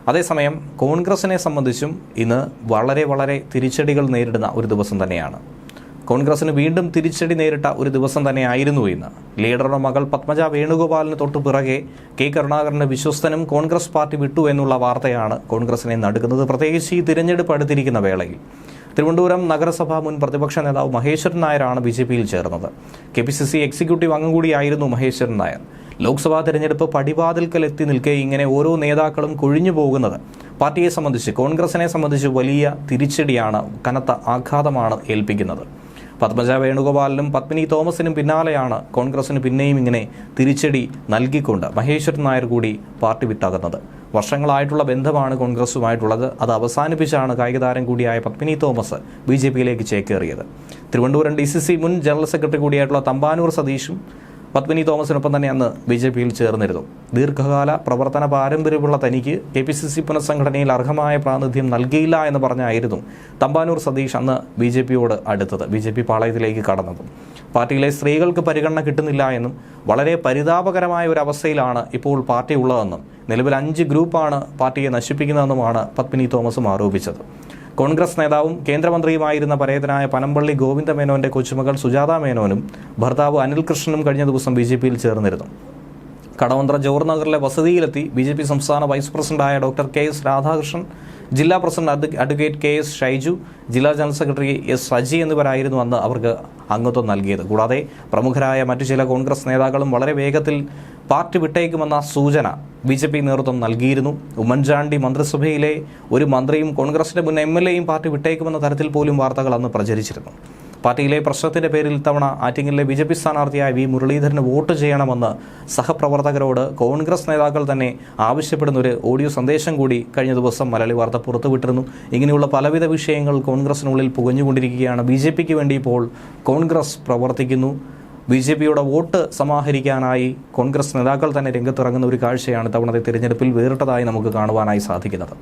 അതേസമയം കോൺഗ്രസിനെ സംബന്ധിച്ചും ഇന്ന് വളരെ തിരിച്ചടികൾ നേരിടുന്ന ഒരു ദിവസം തന്നെയാണ്. കോൺഗ്രസിന് വീണ്ടും തിരിച്ചടി നേരിട്ട ഒരു ദിവസം തന്നെയായിരുന്നു ഇന്ന്. ലീഡറുടെ മകൾ പത്മജ വേണുഗോപാലിന് തൊട്ടു പിറകെ കെ കരുണാകരന്റെ വിശ്വസ്തനും കോൺഗ്രസ് പാർട്ടി വിട്ടു എന്നുള്ള വാർത്തയാണ് കോൺഗ്രസിനെ നടുക്കുന്നത്. പ്രത്യേകിച്ച് ഈ തിരഞ്ഞെടുപ്പ് അടുത്തിരിക്കുന്ന വേളയിൽ തിരുവനന്തപുരം നഗരസഭ മുൻ പ്രതിപക്ഷ നേതാവ് മഹേശ്വരൻ നായരാണ് ബിജെപിയിൽ ചേർന്നത്. KPCC എക്സിക്യൂട്ടീവ് അംഗം കൂടിയായിരുന്നു മഹേശ്വരൻ നായർ. ലോക്സഭാ തെരഞ്ഞെടുപ്പ് പടിവാതിൽക്കലെത്തി നിൽക്കെ ഇങ്ങനെ ഓരോ നേതാക്കളും കൊഴിഞ്ഞു പോകുന്നത് പാർട്ടിയെ സംബന്ധിച്ച്, കോൺഗ്രസിനെ സംബന്ധിച്ച് വലിയ തിരിച്ചടിയാണ്, കനത്ത ആഘാതമാണ് ഏൽപ്പിക്കുന്നത്. പത്മജ വേണുഗോപാലിനും പത്മിനി തോമസിനും പിന്നാലെയാണ് കോൺഗ്രസിന് പിന്നെയും ഇങ്ങനെ തിരിച്ചടി നൽകിക്കൊണ്ട് മഹേശ്വരൻ നായർ കൂടി പാർട്ടി വിട്ടകന്നത്. വർഷങ്ങളായിട്ടുള്ള ബന്ധമാണ് കോൺഗ്രസുമായിട്ടുള്ളത്. അത് അവസാനിപ്പിച്ചാണ് കായികതാരം കൂടിയായ പത്മിനി തോമസ് BJPയിലേക്ക് ചേക്കേറിയത്. തിരുവനന്തപുരം DCC മുൻ ജനറൽ സെക്രട്ടറി കൂടിയായിട്ടുള്ള തമ്പാനൂർ സതീഷും പത്മിനി തോമസിനൊപ്പം തന്നെ അന്ന് BJPയിൽ ചേർന്നിരുന്നു. ദീർഘകാല പ്രവർത്തന പാരമ്പര്യമുള്ള തനിക്ക് KPCC പുനഃസംഘടനയിൽ അർഹമായ പ്രാതിനിധ്യം നൽകിയില്ല എന്ന് പറഞ്ഞായിരുന്നു തമ്പാനൂർ സതീഷ് അന്ന് BJPയോട് അടുത്തത്, BJP പാളയത്തിലേക്ക് കടന്നതും. പാർട്ടിയിലെ സ്ത്രീകൾക്ക് പരിഗണന കിട്ടുന്നില്ല എന്നും വളരെ പരിതാപകരമായ ഒരു അവസ്ഥയിലാണ് ഇപ്പോൾ പാർട്ടി ഉള്ളതെന്നും നിലവിൽ 5 ഗ്രൂപ്പാണ് പാർട്ടിയെ നശിപ്പിക്കുന്നതെന്നുമാണ് പത്മിനി തോമസും ആരോപിച്ചത്. കോൺഗ്രസ് നേതാവും കേന്ദ്രമന്ത്രിയുമായിരുന്ന പരേതനായ പനമ്പള്ളി ഗോവിന്ദ മേനോന്റെ കൊച്ചുമകൾ സുജാത മേനോനും ഭർത്താവ് അനിൽ കൃഷ്ണനും കഴിഞ്ഞ ദിവസം BJPയിൽ ചേർന്നിരുന്നു. കടവന്ത്ര ജോർ നഗറിലെ വസതിയിലെത്തി BJP സംസ്ഥാന വൈസ് പ്രസിഡന്റായ ഡോക്ടർ KS രാധാകൃഷ്ണൻ, ജില്ലാ പ്രസിഡന്റ് അഡ്വക്കേറ്റ് KS ഷൈജു, ജില്ലാ ജനറൽ സെക്രട്ടറി S സജി എന്നിവരായിരുന്നു അന്ന് അവർക്ക് അംഗത്വം നൽകിയത്. കൂടാതെ പ്രമുഖരായ മറ്റു ചില കോൺഗ്രസ് നേതാക്കളും വളരെ വേഗത്തിൽ പാർട്ടി വിട്ടേക്കുമെന്ന സൂചന BJP നേതൃത്വം നൽകിയിരുന്നു. ഉമ്മൻചാണ്ടി മന്ത്രിസഭയിലെ ഒരു മന്ത്രിയും കോൺഗ്രസിന്റെ മുൻ MLAയും പാർട്ടി വിട്ടേക്കുമെന്ന തരത്തിൽ പോലും വാർത്തകൾ അന്ന് പ്രചരിച്ചിരുന്നു. പാർട്ടിയിലെ പ്രശ്നത്തിന്റെ പേരിൽ ഇത്തവണ ആറ്റിങ്ങലിലെ BJP സ്ഥാനാർത്ഥിയായ V മുരളീധരന് വോട്ട് ചെയ്യണമെന്ന് സഹപ്രവർത്തകരോട് കോൺഗ്രസ് നേതാക്കൾ തന്നെ ആവശ്യപ്പെടുന്ന ഒരു ഓഡിയോ സന്ദേശം കൂടി കഴിഞ്ഞ ദിവസം മലയാളി വാർത്ത പുറത്തുവിട്ടിരുന്നു. ഇങ്ങനെയുള്ള പലവിധ വിഷയങ്ങൾ കോൺഗ്രസിനുള്ളിൽ പുകഞ്ഞുകൊണ്ടിരിക്കുകയാണ്. BJPക്ക് വേണ്ടി ഇപ്പോൾ കോൺഗ്രസ് പ്രവർത്തിക്കുന്നു. BJPയുടെ വോട്ട് സമാഹരിക്കാനായി കോൺഗ്രസ് നേതാക്കൾ തന്നെ രംഗത്തിറങ്ങുന്ന ഒരു കാഴ്ചയാണ് തവണത്തെ തിരഞ്ഞെടുപ്പിൽ വേറിട്ടതായി നമുക്ക് കാണുവാനായി സാധിക്കുന്നത്.